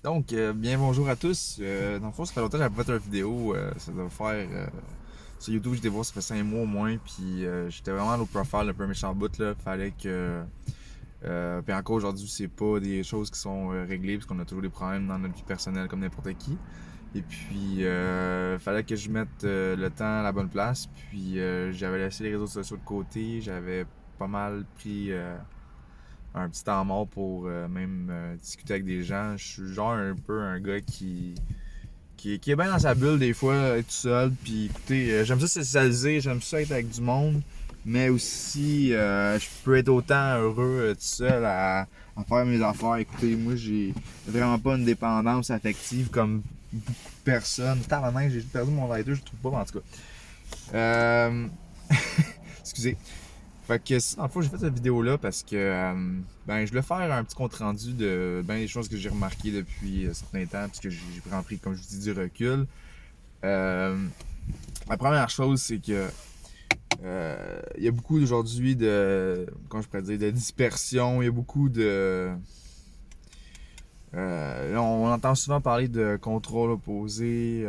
Donc, bien bonjour à tous. Dans le fond, ça fait longtemps que j'avais pas fait une vidéo. Ça doit faire. Sur YouTube, j'étais voir, ça fait 5 mois au moins. Puis j'étais vraiment low profile, un peu méchant bout là. Fallait que. Puis encore aujourd'hui, c'est pas des choses qui sont réglées, parce qu'on a toujours des problèmes dans notre vie personnelle comme n'importe qui. Et puis, fallait que je mette le temps à la bonne place. Puis j'avais laissé les réseaux sociaux de côté. J'avais pas mal pris. Un petit temps mort pour même discuter avec des gens. Je suis genre un peu un gars qui est bien dans sa bulle des fois, être tout seul. Puis écoutez, j'aime ça socialiser, j'aime ça être avec du monde, mais aussi je peux être autant heureux tout seul à faire mes affaires. Écoutez, moi j'ai vraiment pas une dépendance affective comme beaucoup de personnes. Tabarnak, j'ai perdu mon lighter, je trouve pas, en tout cas. Excusez. Fait que dans le fond, j'ai fait cette vidéo-là parce que ben, je voulais faire un petit compte-rendu de ben, des choses que j'ai remarquées depuis un certain temps, puisque j'ai vraiment pris, comme je vous dis, du recul. Euh, la première chose, c'est que il y a beaucoup aujourd'hui de, comment je pourrais dire, de dispersion, il y a beaucoup de... là, on entend souvent parler de contrôle opposé.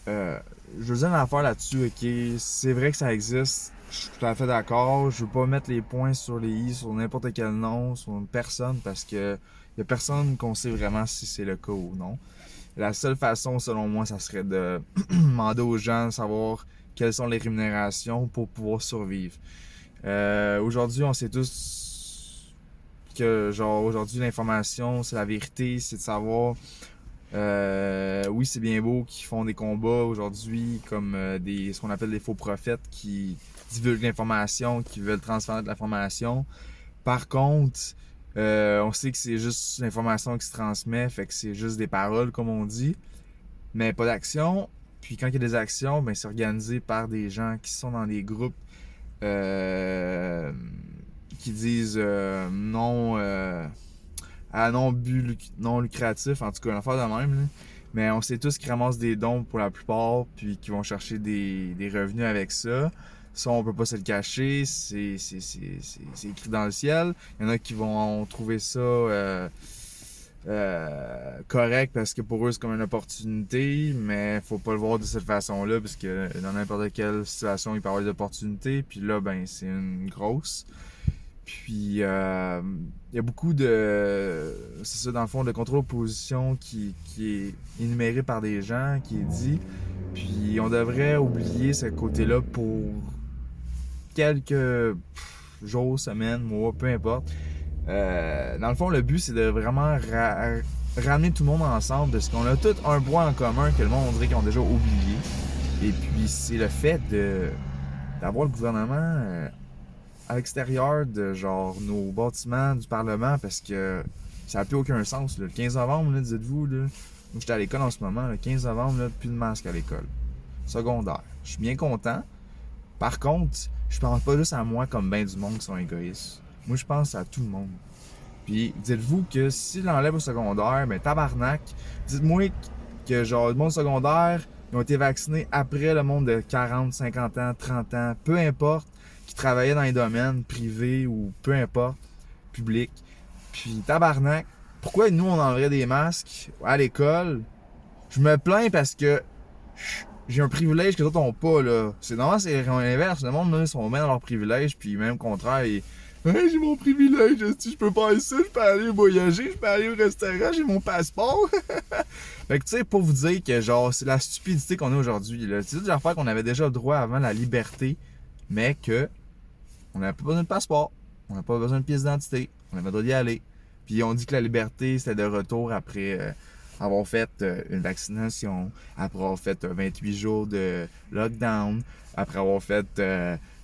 Je veux dire une affaire là-dessus, ok? C'est vrai que ça existe. Je suis tout à fait d'accord. Je veux pas mettre les points sur les i sur n'importe quel nom, sur une personne, parce que y a personne qu'on sait vraiment si c'est le cas ou non. La seule façon, selon moi, ça serait de demander aux gens de savoir quelles sont les rémunérations pour pouvoir survivre. Aujourd'hui, on sait tous que, genre, aujourd'hui, l'information, c'est la vérité, c'est de savoir oui, c'est bien beau qu'ils font des combats aujourd'hui comme ce qu'on appelle des faux prophètes qui divulguent l'information, qui veulent transférer de l'information. Par contre, on sait que c'est juste l'information qui se transmet, fait que c'est juste des paroles, comme on dit, mais pas d'action. Puis quand il y a des actions, ben, c'est organisé par des gens qui sont dans des groupes euh, qui disent non à non lucratif, en tout cas, une affaire de même. Là. Mais on sait tous qu'ils ramassent des dons pour la plupart, puis qu'ils vont chercher des revenus avec ça. Ça, on peut pas se le cacher, c'est écrit dans le ciel. Il y en a qui vont trouver ça correct parce que pour eux, c'est comme une opportunité, mais faut pas le voir de cette façon-là, parce que dans n'importe quelle situation, il peut y avoir des opportunités, puis là, ben, c'est une grosse. Puis, il y a beaucoup de. C'est ça, dans le fond, de contrôle opposition qui est énuméré par des gens, qui est dit. Puis, on devrait oublier ce côté-là pour quelques jours, semaines, mois, peu importe. Dans le fond, le but, c'est de vraiment ramener tout le monde ensemble, parce qu'on a tous un point en commun que le monde, on dirait qu'ils ont déjà oublié. Et puis, c'est le fait d'avoir le gouvernement à l'extérieur de genre nos bâtiments du Parlement, parce que ça n'a plus aucun sens. Là. Le 15 novembre, là, dites-vous, là, moi j'étais à l'école en ce moment, le 15 novembre, là, plus de masque à l'école. Secondaire. Je suis bien content. Par contre, je pense pas juste à moi comme ben du monde qui sont égoïstes. Moi, je pense à tout le monde. Puis, dites-vous que s'il l'enlève au secondaire, ben tabarnak, dites-moi que genre le monde secondaire, ils ont été vaccinés après le monde de 40, 50 ans, 30 ans, peu importe, qui travaillaient dans les domaines privés ou peu importe, publics. Puis tabarnak, pourquoi nous on enlèverait des masques à l'école? Je me plains parce que j'ai un privilège que d'autres ont pas, là. C'est normal, c'est l'inverse. Le monde, là, ils sont bien dans leur privilège, puis même au contraire, hey, j'ai mon privilège, je peux faire ça, je peux aller voyager, je peux aller au restaurant, j'ai mon passeport. Fait que tu sais, pour vous dire que genre, c'est la stupidité qu'on a aujourd'hui, là. C'est des affaires qu'on avait déjà le droit avant la liberté, mais que on n'avait pas besoin de passeport, on n'a pas besoin de pièce d'identité, on avait le droit d'y aller. Puis on dit que la liberté, c'était de retour après avoir fait une vaccination, après avoir fait 28 jours de lockdown, après avoir fait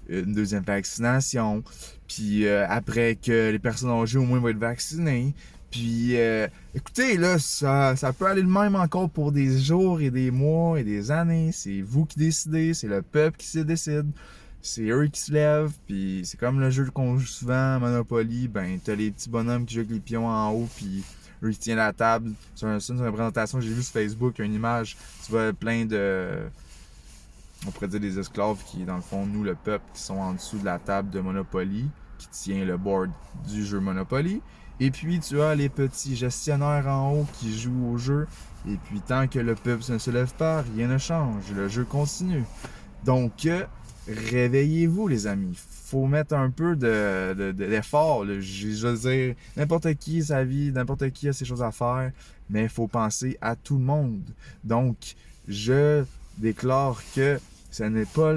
une deuxième vaccination, puis après que les personnes âgées au moins vont être vaccinées. Puis écoutez, là, ça peut aller le même encore pour des jours et des mois et des années. C'est vous qui décidez, c'est le peuple qui se décide. C'est eux qui se lèvent, puis c'est comme le jeu qu'on joue souvent, Monopoly, ben t'as les petits bonhommes qui jouent avec les pions en haut, puis eux qui tiennent la table. C'est une présentation que j'ai vue sur Facebook, il y a une image, tu vois plein de, on pourrait dire des esclaves qui, dans le fond, nous, le peuple, qui sont en dessous de la table de Monopoly, qui tient le board du jeu Monopoly. Et puis, tu as les petits gestionnaires en haut qui jouent au jeu. Et puis, tant que le peuple ne se lève pas, rien ne change. Le jeu continue. Donc, réveillez-vous, les amis. Faut mettre un peu d'effort. Je veux dire, n'importe qui a sa vie, n'importe qui a ses choses à faire, mais il faut penser à tout le monde. Donc, je déclare que ce n'est pas...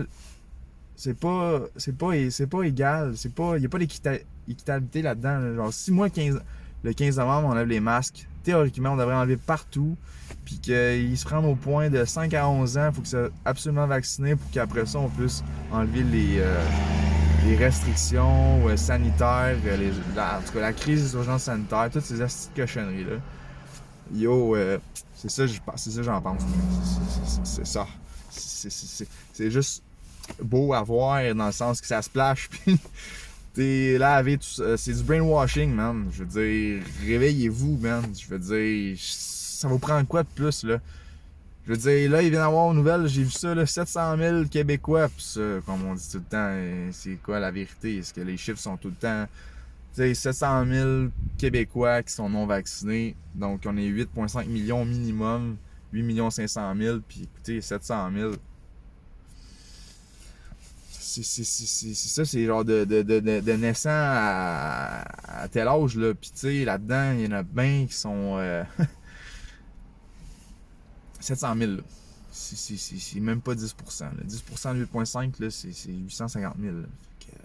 C'est pas égal. Il n'y a pas d'équitabilité là-dedans. Là. Genre, si moi, le 15 novembre, on enlève les masques, théoriquement, on devrait enlever partout. Puis qu'ils se prennent au point de 5 à 11 ans, il faut qu'ils soient absolument vaccinés pour qu'après ça, on puisse enlever les restrictions sanitaires, en tout cas la crise des urgences sanitaires, toutes ces petites cochonneries-là. Yo, c'est ça j'en pense. C'est ça. C'est juste beau à voir dans le sens que ça splash, puis t'es lavé, c'est du brainwashing, man. Je veux dire, réveillez-vous, man. Je veux dire, ça vous prend quoi de plus, là? Je veux dire, là, il vient d'avoir une nouvelle, j'ai vu ça, là, 700 000 Québécois, pis ça, comme on dit tout le temps, c'est quoi la vérité? Est-ce que les chiffres sont tout le temps... Tu sais, 700 000 Québécois qui sont non vaccinés, donc on est 8,5 millions minimum, 8 500 000, puis écoutez, 700 000... C'est ça, c'est genre de naissant à tel âge, là. Puis tu sais, là-dedans, il y en a bien qui sont... 700 000, là. C'est même pas 10%. Là. 10% de 8,5, là, c'est 850 000. Là. Fait que,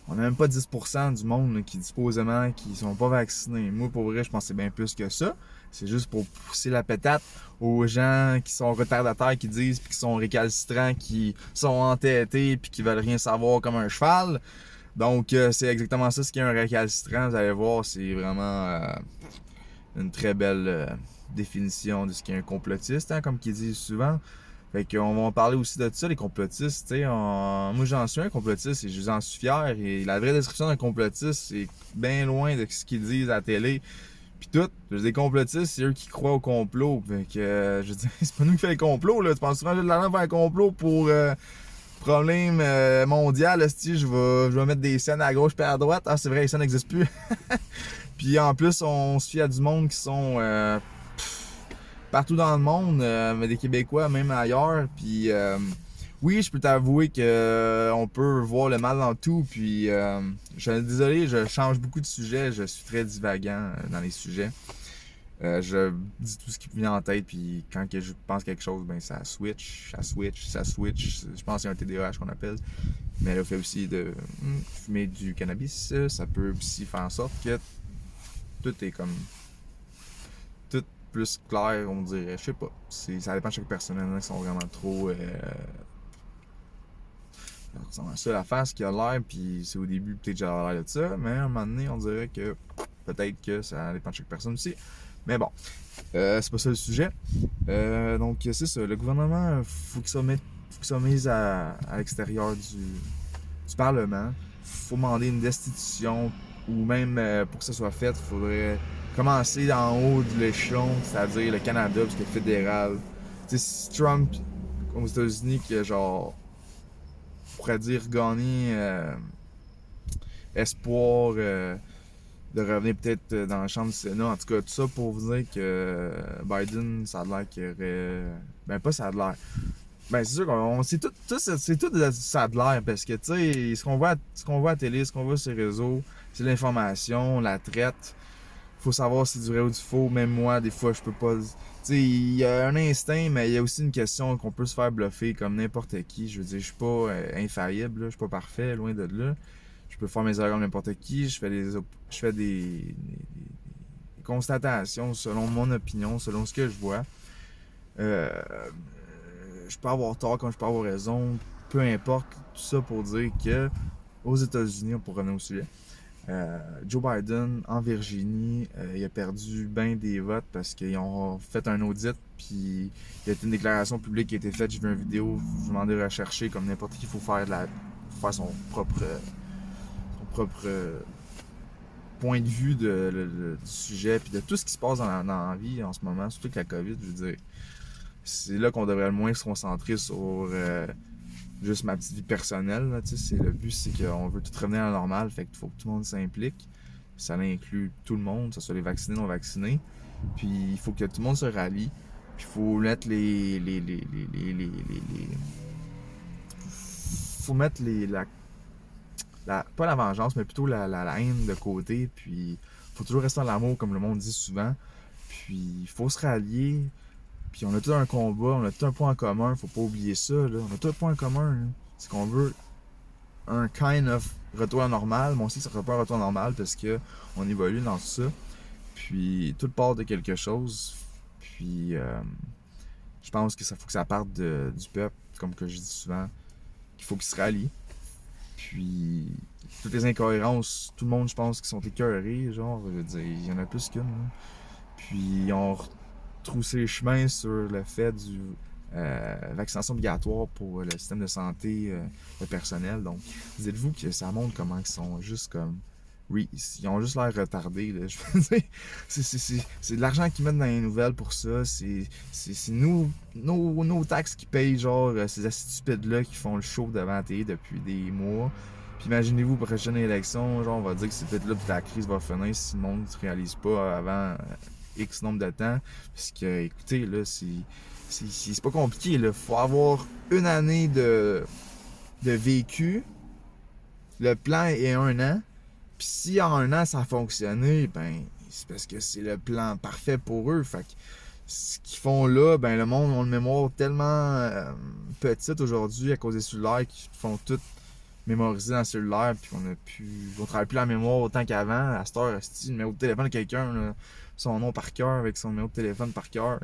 on n'a même pas 10% du monde là, qui, supposément, qui sont pas vaccinés. Moi, pour vrai, je pense que c'est bien plus que ça. C'est juste pour pousser la pétate aux gens qui sont retardataires, qui disent, puis qui sont récalcitrants, qui sont entêtés, puis qui veulent rien savoir comme un cheval. Donc, c'est exactement ça, ce qu'est un récalcitrant. Vous allez voir, c'est vraiment une très belle définition de ce qu'est un complotiste, hein, comme qu'ils disent souvent. Fait qu'on va en parler aussi de ça, les complotistes. Moi, j'en suis un complotiste et j'en suis fier. Et la vraie description d'un complotiste, c'est bien loin de ce qu'ils disent à la télé. Puis tout, les complotistes, c'est eux qui croient au complot. Fait que, je veux dire, c'est pas nous qui fait les complots, là. Tu penses souvent que j'ai de l'argent pour faire un complot pour problème mondial, là, je vais mettre des scènes à gauche et à droite. Ah, c'est vrai, les scènes n'existent plus. Puis en plus, on se fie à du monde qui sont partout dans le monde, mais des Québécois, même ailleurs. Puis oui, je peux t'avouer que on peut voir le mal dans tout. Puis je suis désolé, je change beaucoup de sujets. Je suis très divagant dans les sujets. Je dis tout ce qui me vient en tête. Puis quand que je pense quelque chose, ben ça switch. Je pense que c'est un TDAH qu'on appelle. Mais le fait aussi de fumer du cannabis, ça peut aussi faire en sorte que tout est comme tout plus clair, on dirait. Je sais pas. Ça dépend de chaque personne. Qui sont vraiment trop ça la face qui a l'air, puis c'est au début peut-être j'avais l'air de ça, mais à un moment donné on dirait que peut-être que ça dépend de chaque personne aussi. Mais bon, c'est pas ça le sujet. Donc c'est ça, le gouvernement faut qu'il soit mis à l'extérieur du Parlement. Faut demander une destitution, ou même pour que ça soit fait, il faudrait commencer en haut de l'échelon, c'est-à-dire le Canada, parce que le fédéral. Tu sais, si Trump aux États-Unis qui a genre pourrait dire gagner espoir de revenir peut-être dans la chambre du Sénat. En tout cas, tout ça pour vous dire que Biden, ça a l'air qu'il aurait... Ben pas ça a l'air. Ben c'est sûr qu'on c'est tout ça a l'air parce que tu sais, ce qu'on voit à la télé, ce qu'on voit sur les réseaux, c'est l'information, la traite. Faut savoir si c'est du vrai ou du faux. Même moi, des fois, je peux pas... Tu sais, il y a un instinct, mais il y a aussi une question qu'on peut se faire bluffer comme n'importe qui. Je veux dire, je suis pas infaillible, là, je suis pas parfait, loin de là. Je peux faire mes erreurs comme n'importe qui. Je fais des constatations selon mon opinion, selon ce que je vois. Je peux avoir tort comme je peux avoir raison. Peu importe, tout ça pour dire que aux États-Unis, on pourrait revenir au sujet, Joe Biden, en Virginie, il a perdu bien des votes parce qu'ils ont fait un audit, puis il y a une déclaration publique qui a été faite. J'ai vu une vidéo, je vous demandais de rechercher, comme n'importe qui, il faut faire son propre point de vue du sujet, puis de tout ce qui se passe dans la vie en ce moment, surtout avec la COVID, je veux dire. C'est là qu'on devrait le moins se concentrer sur juste ma petite vie personnelle. Là, le but, c'est qu'on veut tout revenir à la normale, fait qu'il faut que tout le monde s'implique. ça inclut tout le monde, que ce soit les vaccinés, non vaccinés. Puis il faut que tout le monde se rallie. Puis il faut mettre faut mettre pas la vengeance, mais plutôt la haine de côté. Puis faut toujours rester dans l'amour, comme le monde dit souvent. Puis il faut se rallier. Puis on a tout un combat, on a tout un point en commun, faut pas oublier ça, là. On a tout un point en commun, là. C'est qu'on veut un kind of retour à normal. Moi aussi, ça sera pas un retour à normal parce que on évolue dans tout ça. Puis tout part de quelque chose. Puis je pense que ça faut que ça parte du peuple, comme que je dis souvent, qu'il faut qu'il se rallie. Puis toutes les incohérences, tout le monde, je pense, qui sont écœurés, genre, je veux dire, il y en a plus qu'une. Là. Puis on retroussé les chemins sur le fait du vaccination obligatoire pour le système de santé le personnel. Donc, dites-vous que ça montre comment ils sont juste comme ils ont juste l'air retardés. Là. Je veux dire, c'est de l'argent qu'ils mettent dans les nouvelles pour ça. C'est nos taxes qui payent, genre, ces stupides-là qui font le show devant la télé depuis des mois. Puis imaginez-vous, prochaine élection, genre, on va dire que c'est peut-être là que la crise va finir si le monde ne se réalise pas avant X nombre de temps. Parce que, écoutez, là, c'est pas compliqué. Là. Faut avoir une année de vécu. Le plan est 1 an. Puis si en 1 an ça a fonctionné, ben c'est parce que c'est le plan parfait pour eux. Fait que ce qu'ils font là, ben le monde a une mémoire tellement petite aujourd'hui à cause des cellulaires qui font tout mémoriser dans le cellulaire, puis on travaille plus la mémoire autant qu'avant. À cette heure, le numéro de téléphone de quelqu'un, là, son nom par cœur, avec son numéro de téléphone par cœur.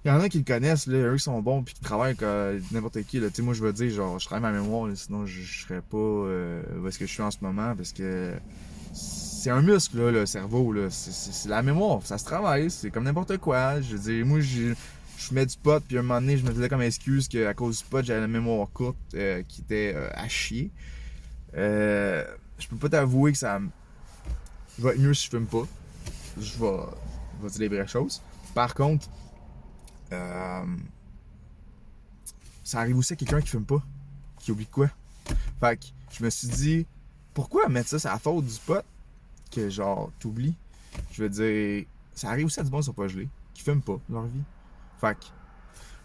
Il y en a qui le connaissent, là, eux qui sont bons puis qui travaillent comme n'importe qui. Là. Moi je veux dire, genre, je travaille ma mémoire, là, sinon je serais pas où est-ce que je suis en ce moment parce que c'est un muscle, là, le cerveau. Là. C'est la mémoire, ça se travaille, c'est comme n'importe quoi. Je veux dire, moi je mets du pot, puis à un moment donné, je me disais comme excuse qu'à cause du pot, j'avais la mémoire courte qui était à chier. Je peux pas t'avouer que ça va être mieux si je fume pas. Je vais dire les vraies choses. Par contre, ça arrive aussi à quelqu'un qui fume pas, qui oublie quoi. Fait que je me suis dit, pourquoi mettre ça sur la faute du pot que genre t'oublies? Je veux dire, ça arrive aussi à du monde qui sont pas gelés, qui fument pas leur vie. Fait que,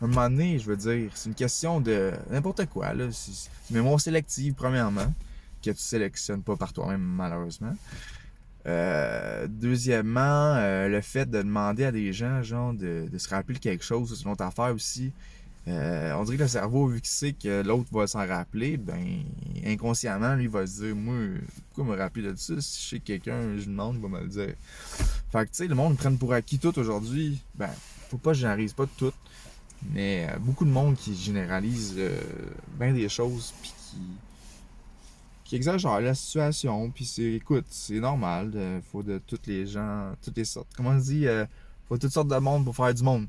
un moment donné, je veux dire, c'est une question de n'importe quoi, là. C'est une mémoire sélective, premièrement, que tu sélectionnes pas par toi-même, malheureusement. Deuxièmement, le fait de demander à des gens genre de se rappeler quelque chose, c'est une autre affaire aussi. On dirait que le cerveau, vu qu'il sait que l'autre va s'en rappeler, ben inconsciemment, lui, il va se dire, moi, pourquoi me rappeler de ça? Si je sais que quelqu'un, je demande, il va me le dire. Fait que tu sais, le monde, ils prennent pour acquis tout aujourd'hui. Ben, faut pas que je généralise pas tout, mais beaucoup de monde qui généralise bien des choses, puis qui exagère la situation, puis écoute, c'est normal, faut de toutes les gens, toutes les sortes. Comment on dit, faut toutes sortes de monde pour faire du monde.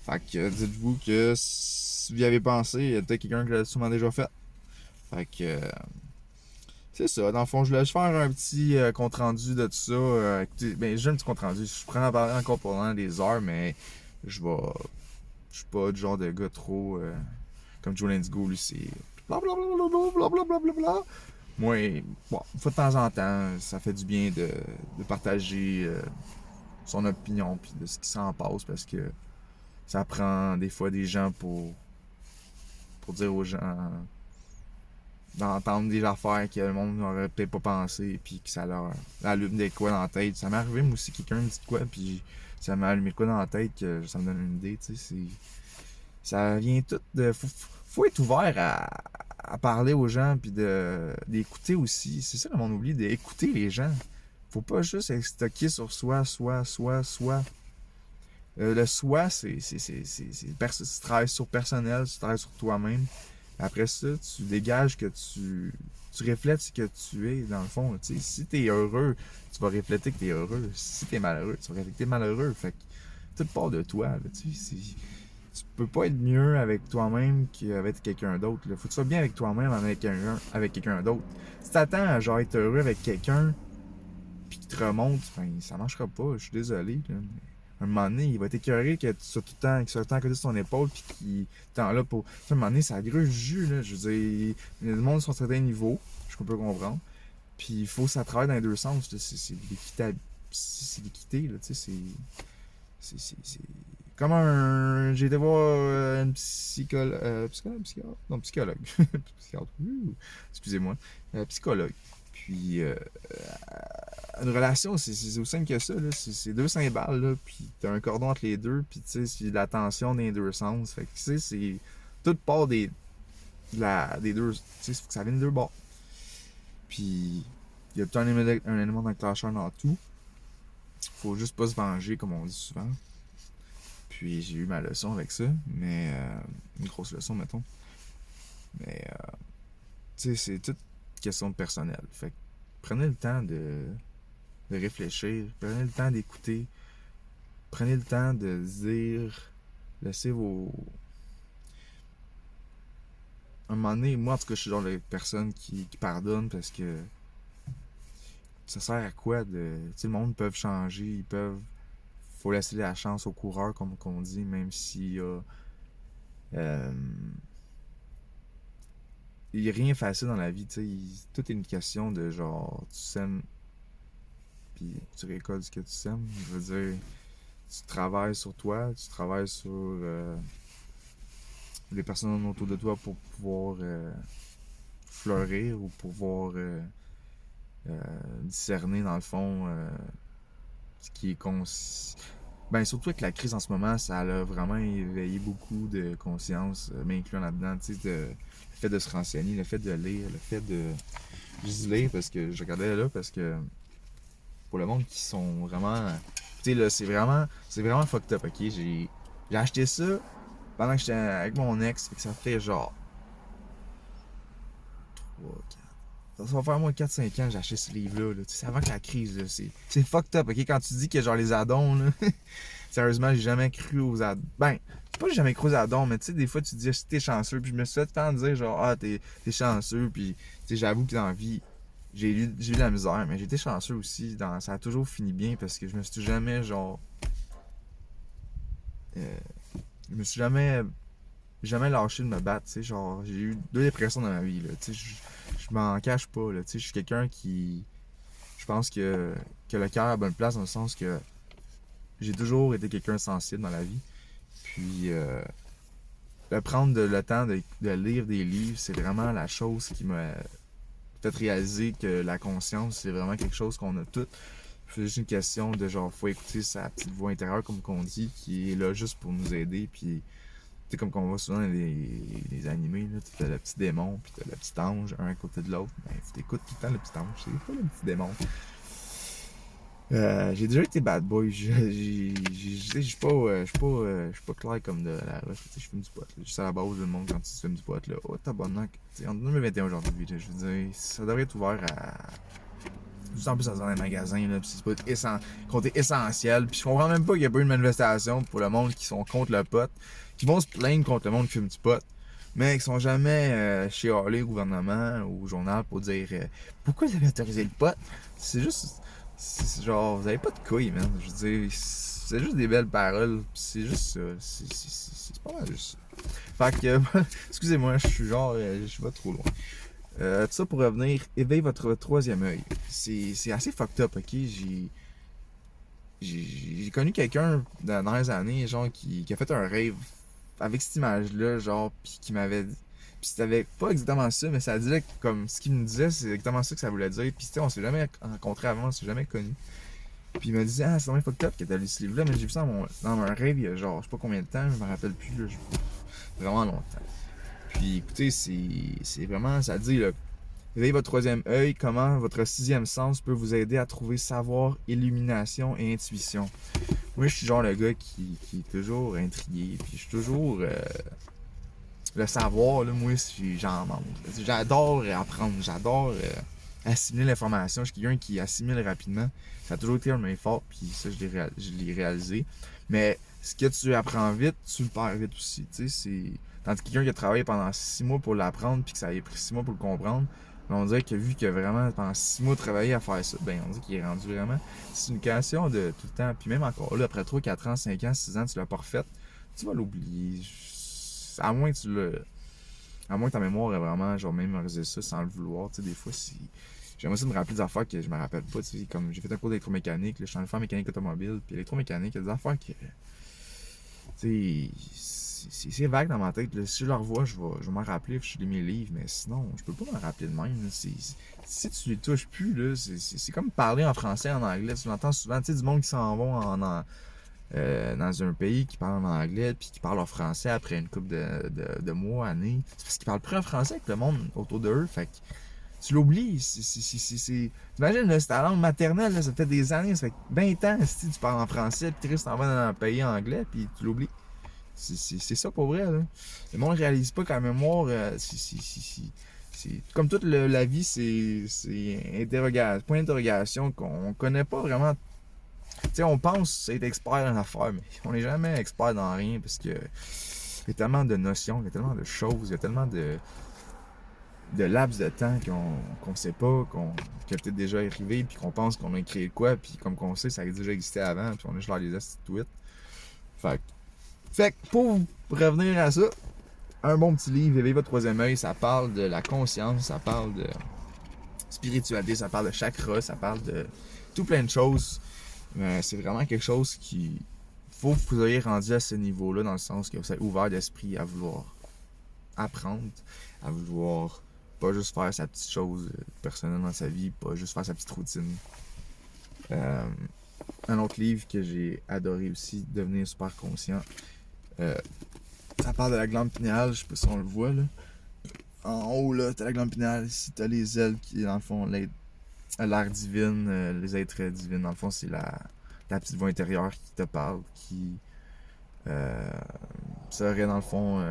Fait que dites-vous que si vous y avez pensé, il y a peut-être quelqu'un qui l'a sûrement déjà fait. Fait que c'est ça, dans le fond, je voulais juste faire un petit compte rendu de tout ça. Écoutez, ben j'ai un petit compte rendu, je pourrais en parler encore pendant des heures, mais je suis pas du genre de gars trop comme Joe Lindsgo, lui c'est blablabla. Moi, bon, une fois de temps en temps, ça fait du bien de partager son opinion puis de ce qui s'en passe parce que ça prend des fois des gens pour dire aux gens d'entendre des affaires que le monde n'aurait peut-être pas pensé puis que ça leur allume des quoi dans la tête. Ça m'est arrivé, moi aussi, quelqu'un me dit quoi puis ça m'a allumé quoi dans la tête que ça me donne une idée, tu sais, ça vient tout de... Faut être ouvert à parler aux gens puis d'écouter aussi. C'est ça le monde oublie, d'écouter les gens. Faut pas juste être stocké sur soi. Le soi, c'est tu travailles sur personnel, tu travailles sur toi-même. Après ça, tu dégages que tu reflètes ce que tu es, dans le fond. T'sais, si t'es heureux, tu vas refléter que t'es heureux. Si t'es malheureux, tu vas refléter que t'es malheureux. Fait que tout part de toi. Là, tu peux pas être mieux avec toi-même qu'avec quelqu'un d'autre. Là. Faut que tu sois bien avec toi-même avec quelqu'un d'autre. Si t'attends à genre être heureux avec quelqu'un puis qu'il te remonte, ben, ça marchera pas. Je suis désolé. Là. Un moment donné, il va t'écœurer que tu sois tout le temps à côté de son épaule puis qu'il t'en là pour. À un moment donné, ça gruge le jus, là. Je veux dire, le monde sont à un certain niveau, je peux comprendre. Puis il faut que ça travaille dans les deux sens. Là. C'est l'équité, là, tu sais, c'est comme un. J'ai été voir une psychologue. Non, psychologue. Psychiatre. Excusez-moi. Psychologue. Puis une relation, c'est aussi simple que ça, là. C'est deux cymbales, là. Puis t'as un cordon entre les deux. Puis tu sais, c'est de la tension dans les deux sens. Fait que tu sais, c'est. Toute part des deux. Tu sais, faut que ça vienne des deux bords. Puis il y a tout un élément d'enclencheur dans tout. Faut juste pas se venger, comme on dit souvent. Puis j'ai eu ma leçon avec ça, mais une grosse leçon, mettons. Mais tu sais, c'est toute question de personnel. Fait que prenez le temps de réfléchir, prenez le temps d'écouter, prenez le temps de dire, laissez vos. À un moment donné, moi en tout cas, je suis genre de personne qui pardonne parce que ça sert à quoi de. Tu sais, le monde peut changer, ils peuvent. Faut laisser la chance aux coureurs, comme on dit, même s'il y a. Il n'y a rien facile dans la vie, tu sais. Tout est une question de genre, tu sèmes, puis tu récoltes ce que tu sèmes. Je veux dire, tu travailles sur toi, tu travailles sur les personnes autour de toi pour pouvoir fleurir ou pouvoir discerner, dans le fond, ce qui est ben, surtout avec la crise en ce moment, ça a vraiment éveillé beaucoup de conscience, m'incluant là-dedans, tu sais, le fait de se renseigner, le fait de lire, le fait de. Je dis lire parce que je regardais là, parce que pour le monde qui sont vraiment. Tu sais, là, c'est vraiment fucked up, ok? J'ai acheté ça pendant que j'étais avec mon ex, fait que ça fait genre 3, 4. Ça va faire moins de 4-5 ans que j'ai acheté ce livre-là. Là. C'est avant que la crise, là. C'est fucked up, ok? Quand tu dis que genre les addons, là. Sérieusement, j'ai jamais cru aux addons. Ben, c'est pas que j'ai jamais cru aux addons, mais tu sais, des fois, tu te dis, t'es chanceux. Puis je me suis fait tant dire, genre, ah, t'es chanceux. Puis, tu sais, j'avoue que dans la vie, j'ai eu de la misère, mais j'ai été chanceux aussi. Ça a toujours fini bien parce que je me suis jamais, genre. Je me suis jamais lâché de me battre, tu sais, genre, j'ai eu 2 dépressions dans ma vie, là, tu sais, je m'en cache pas, là, tu sais, je suis quelqu'un qui, je pense que le cœur a bonne place dans le sens que j'ai toujours été quelqu'un de sensible dans la vie, puis de prendre le temps de lire des livres, c'est vraiment la chose qui m'a fait réaliser que la conscience, c'est vraiment quelque chose qu'on a toutes. C'est juste une question de genre, faut écouter sa petite voix intérieure, comme qu'on dit, qui est là juste pour nous aider, puis tu sais, comme qu'on voit souvent dans les animés, là, t'as le petit démon, puis t'as le petit ange, un à côté de l'autre. Ben, faut t'écouter tout le temps le petit ange, c'est pas le petit démon. J'ai déjà été bad boy, je suis pas clair comme de la roche, je fume du pot, là. Juste à la base, le monde, quand tu fumes du pot, là, oh tabarnak, en 2021 aujourd'hui, je veux dire, ça devrait être ouvert à. Tout en plus dans un magasin, là, pis c'est pas côté essentiel, puis je comprends même pas qu'il y a pas eu une manifestation pour le monde qui sont contre le pot, qui vont se plaindre contre le monde qui fume du pot, mais qui sont jamais chialés au gouvernement ou au journal pour dire pourquoi vous avez autorisé le pot. C'est juste, c'est genre, vous avez pas de couilles, man. Je veux dire, c'est juste des belles paroles, pis c'est juste ça. C'est pas mal juste ça. Fait que, excusez-moi, je suis genre, je vais trop loin. Tout ça pour revenir, éveille votre troisième œil. C'est assez fucked up, ok? J'ai connu quelqu'un dans les années, genre, qui a fait un rêve avec cette image-là, genre, pis qui m'avait dit. Pis c'était pas exactement ça, mais ça disait comme ce qu'il me disait, c'est exactement ça que ça voulait dire. Pis tu sais, on s'est jamais rencontrés avant, on s'est jamais connus. Puis il m'a dit, ah, c'est vraiment fucked up que t'as lu ce livre-là, mais j'ai vu ça dans mon rêve il y a genre, je sais pas combien de temps, je me rappelle plus, là, vraiment longtemps. Puis écoutez, c'est vraiment, ça dit, là, éveillez votre troisième œil, comment votre sixième sens peut vous aider à trouver savoir, illumination et intuition. Moi, je suis genre le gars qui est toujours intrigué, puis je suis toujours. Le savoir, là, moi, j'en manque. J'adore apprendre, j'adore assimiler l'information. Je suis quelqu'un qui assimile rapidement. Ça a toujours été un de mes forts, puis ça, je l'ai réalisé. Mais ce que tu apprends vite, tu le perds vite aussi. Tandis que quelqu'un qui a travaillé pendant 6 mois pour l'apprendre, puis que ça a pris 6 mois pour le comprendre, on dirait que vu qu'il a vraiment pendant 6 mois travaillé à faire ça, ben on dirait qu'il est rendu vraiment. C'est une question de tout le temps. Puis même encore là, après 3, 4 ans, 5 ans, 6 ans, tu l'as pas refait, tu vas l'oublier. À moins que ta mémoire ait vraiment genre mémorisé ça sans le vouloir. Tu sais, des fois, j'aimerais ça me rappeler des affaires que je me rappelle pas. Tu sais, comme j'ai fait un cours d'électromécanique, là, je suis en train de faire mécanique automobile, puis électromécanique, il y a des affaires que. Tu sais, c'est vague dans ma tête. Là. Si je le revois, je vais m'en rappeler, je lis mes livres, mais sinon, je peux pas m'en rappeler de même. Là. Si tu les touches plus, là, c'est comme parler en français, en anglais. Tu l'entends souvent, tu sais, du monde qui s'en vont dans un pays qui parle en anglais puis qui parle en français après une couple de mois, années. C'est parce qu'ils parlent plus en français avec le monde autour d'eux. Fait que tu l'oublies. T'imagines, là, c'est ta langue maternelle, là, ça fait des années, ça fait 20 ans si tu parles en français puis tu t'en vas dans un pays anglais puis tu l'oublies. C'est ça pour vrai, là. Le monde ne réalise pas que la mémoire, c'est comme toute la vie, c'est point d'interrogation qu'on connaît pas vraiment. Tu sais, on pense être expert dans l'affaire, mais on n'est jamais expert dans rien parce que il y a tellement de notions, il y a tellement de choses, il y a tellement de laps de temps qu'on sait pas, qui a peut-être déjà arrivé, puis qu'on pense qu'on a créé quoi, puis comme qu'on sait, ça a déjà existé avant, puis on a juste l'air des astuces tweets. Fait que pour revenir à ça, un bon petit livre, Éveille votre troisième œil, ça parle de la conscience, ça parle de spiritualité, ça parle de chakra, ça parle de tout plein de choses. C'est vraiment quelque chose qui faut que vous ayez rendu à ce niveau-là, dans le sens que vous êtes ouvert d'esprit à vouloir apprendre, à vouloir pas juste faire sa petite chose personnelle dans sa vie, pas juste faire sa petite routine. Un autre livre que j'ai adoré aussi, Devenir super conscient. Ça parle de la glande pinéale, je sais pas si on le voit là. En haut là, t'as la glande pinéale, ici t'as les ailes qui dans le fond l'air divine, les êtres divines. Dans le fond, c'est la petite voix intérieure qui te parle, qui serait dans le fond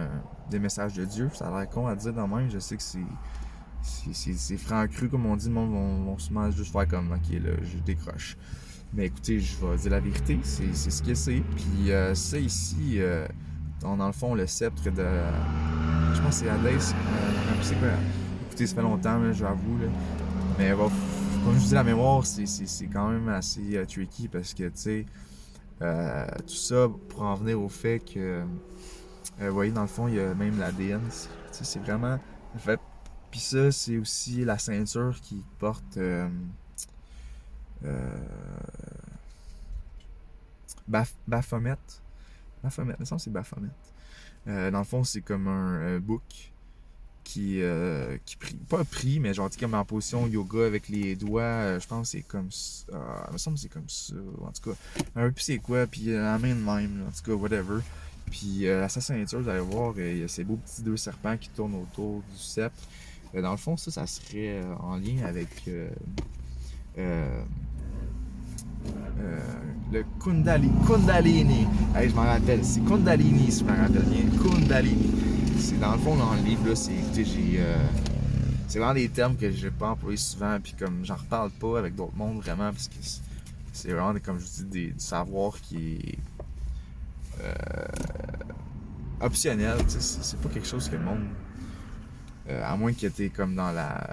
des messages de Dieu. Ça a l'air con à dire dans même, je sais que c'est franc cru comme on dit, le monde vont souvent juste faire comme ok là, je décroche. Mais écoutez, je vais dire la vérité, c'est ce que c'est. Puis ça ici, dans le fond, le sceptre de. Je pense que c'est Hadès. C'est quoi? Écoutez, ça fait longtemps, là, j'avoue. Là. Mais bon, comme je vous dis, la mémoire, c'est quand même assez tricky parce que, tu sais, tout ça pour en venir au fait que, vous voyez, dans le fond, il y a même l'ADN. C'est vraiment. En fait, puis ça, c'est aussi la ceinture qui porte. Baphomet. Baphomet, il me semble que c'est Baphomet. Dans le fond, c'est comme un book qui prie, pas prie, mais genre comme en position yoga avec les doigts, je pense que c'est comme ça. Il me semble que c'est comme ça. En tout cas, un peu c'est quoi, puis la main de même, en tout cas, whatever. Puis à sa ceinture, vous allez voir, il y a ces beaux petits deux serpents qui tournent autour du sceptre. Dans le fond, ça serait en lien avec le Kundalini. Hey, je m'en rappelle, c'est Kundalini, si je me rappelle bien. Kundalini. C'est dans le fond, dans le livre, là, c'est vraiment des termes que j'ai pas employés souvent, puis comme j'en reparle pas avec d'autres mondes vraiment, parce que c'est vraiment, comme je vous dis, du savoir qui est optionnel. C'est pas quelque chose que le monde. À moins que tu es comme dans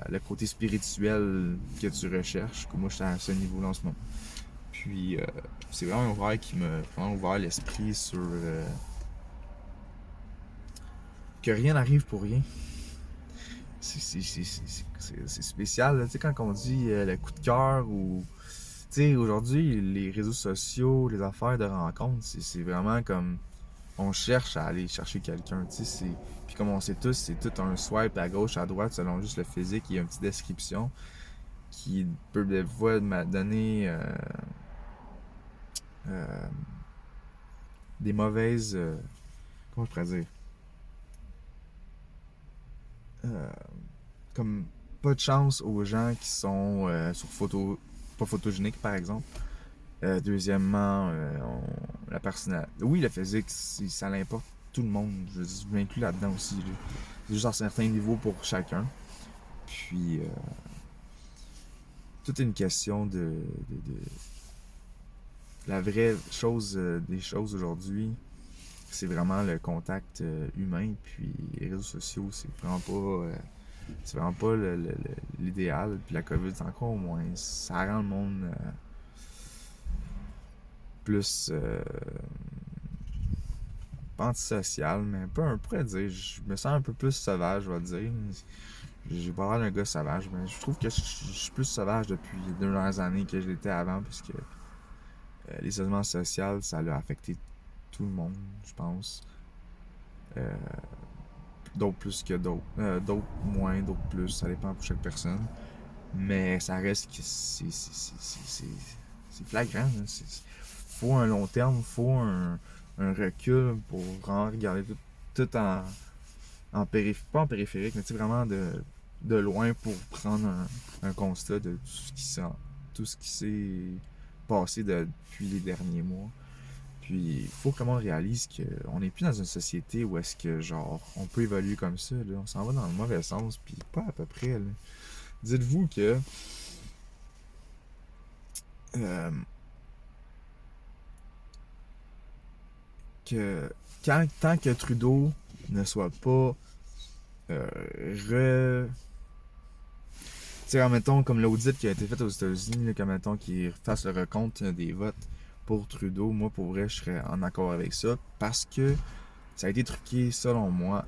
le côté spirituel que tu recherches, comme moi je suis à ce niveau-là en ce moment. Puis c'est vraiment ouvert qui m'a vraiment ouvert l'esprit sur que rien n'arrive pour rien. C'est spécial, tu sais, quand on dit le coup de cœur ou. Tu sais, aujourd'hui, les réseaux sociaux, les affaires de rencontres, c'est vraiment comme. On cherche à aller chercher quelqu'un, tu sais. Puis comme on sait tous, c'est tout un swipe à gauche, à droite, selon juste le physique. Il y a une petite description qui peut des fois donner des mauvaises. Comment je pourrais dire? Comme pas de chance aux gens qui sont pas photogéniques par exemple. Deuxièmement, la personnalité. Oui, le physique, ça l'importe tout le monde. Je m'inclus là-dedans aussi. C'est juste à certains niveaux pour chacun. Puis, tout est une question de la vraie chose des choses aujourd'hui. C'est vraiment le contact humain. Puis, les réseaux sociaux, c'est vraiment pas l'idéal. Puis la COVID, c'est encore moins. Ça rend le monde plus pas antisocial, mais on pourrait dire, je me sens un peu plus sauvage, je vais dire. j'ai pas l'air d'un gars sauvage, mais je trouve que je suis plus sauvage depuis les 2 dernières années que je l'étais avant, parce que l'isolement social, ça l'a affecté tout le monde, je pense. Euh, d'autres plus que d'autres. D'autres moins, d'autres plus, ça dépend pour chaque personne. Mais ça reste que c'est flagrant. Hein. Faut un long terme, faut un recul pour vraiment regarder tout en périphérique, pas en périphérique, mais vraiment de loin pour prendre un constat de tout ce qui s'est passé depuis les derniers mois. Puis il faut qu'on réalise qu'on n'est plus dans une société où est-ce que genre on peut évoluer comme ça. Là. On s'en va dans le mauvais sens, puis pas à peu près. Là. Dites-vous euh, que tant que Trudeau ne soit pas re... Tu sais, mettons, comme l'audit qui a été fait aux États-Unis, comme mettons qu'il fasse le recompte des votes pour Trudeau, moi pour vrai je serais en accord avec ça parce que ça a été truqué selon moi.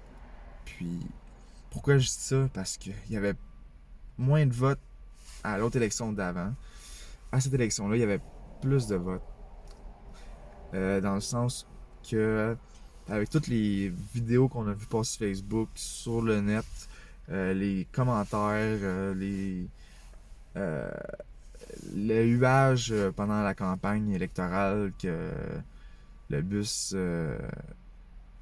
Puis pourquoi je dis ça? Parce qu'il y avait moins de votes à l'autre élection d'avant. À cette élection-là, il y avait plus de votes. Dans le sens que avec toutes les vidéos qu'on a vues passer sur Facebook, sur le net, les commentaires, euh, le huage pendant la campagne électorale que le bus, je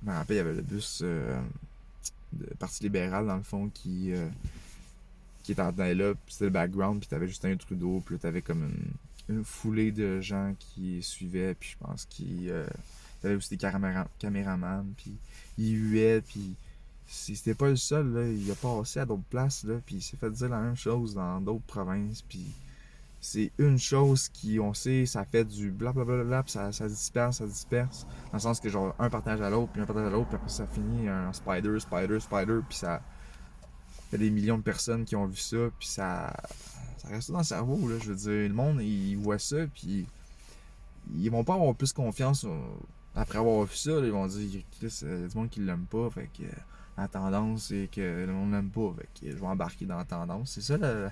me rappelle, il y avait le bus de Parti libéral dans le fond qui était là, puis c'était le background, puis t'avais Justin Trudeau, puis là t'avais comme une foulée de gens qui suivaient, puis je pense qu'il t'avais aussi des caméramans, puis il huait, puis c'était pas le seul, là, il a passé à d'autres places, là, puis il s'est fait dire la même chose dans d'autres provinces, puis c'est une chose qui, on sait, ça fait du blablabla, puis ça se disperse, dans le sens que genre un partage à l'autre, puis un partage à l'autre, puis après ça finit un spider, puis ça fait des millions de personnes qui ont vu ça, puis ça reste dans le cerveau, là, je veux dire, le monde, il voit ça, puis ils vont pas avoir plus confiance après avoir vu ça, là, ils vont dire, Chris, il y a du monde qui l'aime pas, fait que la tendance, c'est que le monde l'aime pas, fait que je vais embarquer dans la tendance. C'est ça la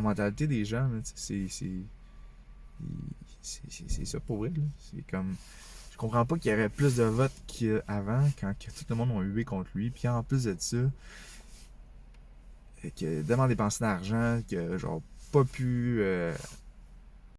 mentalité des gens, là, c'est ça pour vrai, là. C'est comme, je comprends pas qu'il y aurait plus de votes qu'avant, quand que tout le monde a hué contre lui, puis en plus de ça, que tellement dépensé d'argent, que genre pas pu